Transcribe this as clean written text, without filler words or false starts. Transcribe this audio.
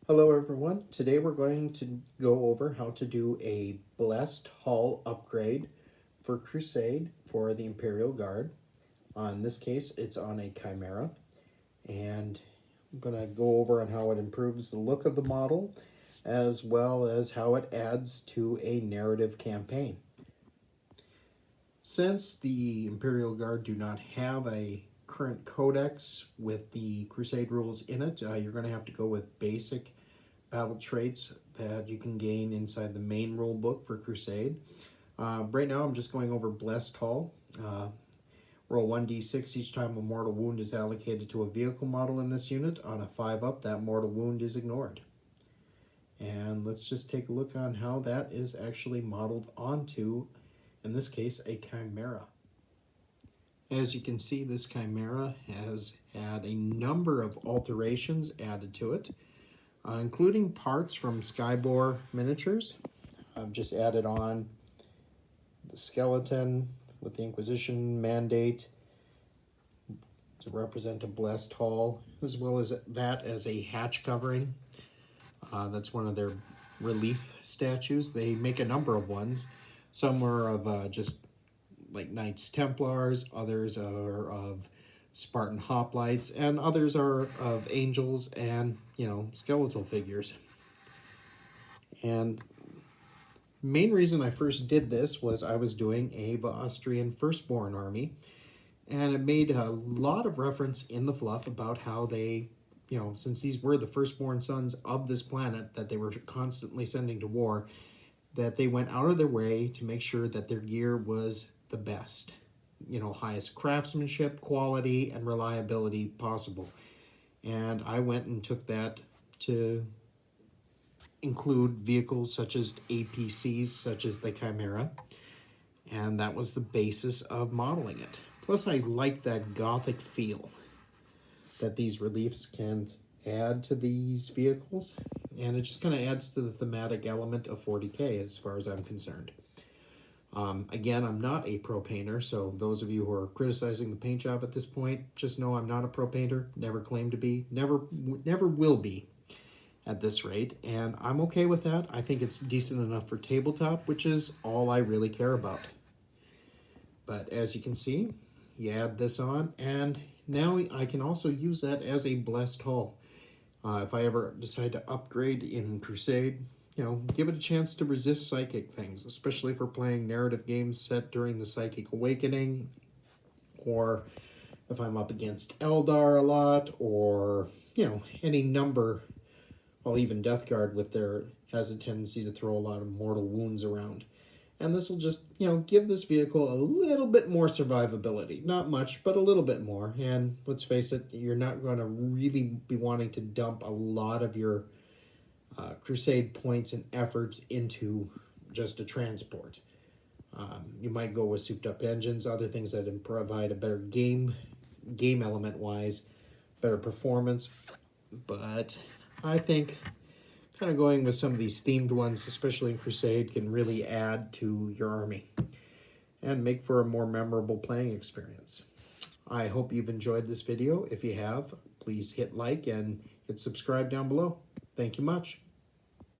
Hello everyone. Today we're going to go over how to do a Blessed Hull upgrade for Crusade for the Imperial Guard. In this case, it's on a Chimera, and I'm going to go over on how it improves the look of the model as well as how it adds to a narrative campaign. Since the Imperial Guard do not have a current codex with the Crusade rules in it, you're going to have to go with basic battle traits that you can gain inside the main rule book for Crusade. Right now I'm just going over Blessed Hull. Roll 1d6 each time a mortal wound is allocated to a vehicle model in this unit. On a 5-up, that mortal wound is ignored. And let's just take a look on how that is actually modeled onto, in this case, a Chimera. As you can see, this Chimera has had a number of alterations added to it, including parts from Skybore Miniatures. I've just added on the skeleton with the Inquisition mandate to represent a Blessed Hull, as well as that as a hatch covering. That's one of their relief statues. They make a number of ones. Some are of just like Knights Templars, others are of Spartan hoplites, and others are of angels and, skeletal figures. And main reason I first did this was I was doing a Austrian Firstborn army, and it made a lot of reference in the fluff about how they, since these were the firstborn sons of this planet that they were constantly sending to war, that they went out of their way to make sure that their gear was the best, highest craftsmanship, quality, and reliability possible. And I went and took that to include vehicles such as APCs, such as the Chimera, and that was the basis of modeling it. Plus, I like that gothic feel that these reliefs can add to these vehicles, and it just kind of adds to the thematic element of 40K as far as I'm concerned. Again, I'm not a pro painter, so those of you who are criticizing the paint job at this point, just know I'm not a pro painter, never claimed to be, never will be at this rate, and I'm okay with that. I think it's decent enough for tabletop, which is all I really care about. But as you can see, you add this on, and now I can also use that as a Blessed Hull. If I ever decide to upgrade in Crusade, give it a chance to resist psychic things, especially for playing narrative games set during the Psychic Awakening, or if I'm up against Eldar a lot, or, any number, well, even Death Guard has a tendency to throw a lot of mortal wounds around. And this will just, give this vehicle a little bit more survivability. Not much, but a little bit more. And let's face it, you're not going to really be wanting to dump a lot of your Crusade points and efforts into just a transport. You might go with souped up engines, other things that provide a better game element wise, better performance. But I think kind of going with some of these themed ones, especially in Crusade, can really add to your army and make for a more memorable playing experience. I hope you've enjoyed this video. If you have, please hit like and hit subscribe down below. Thank you much.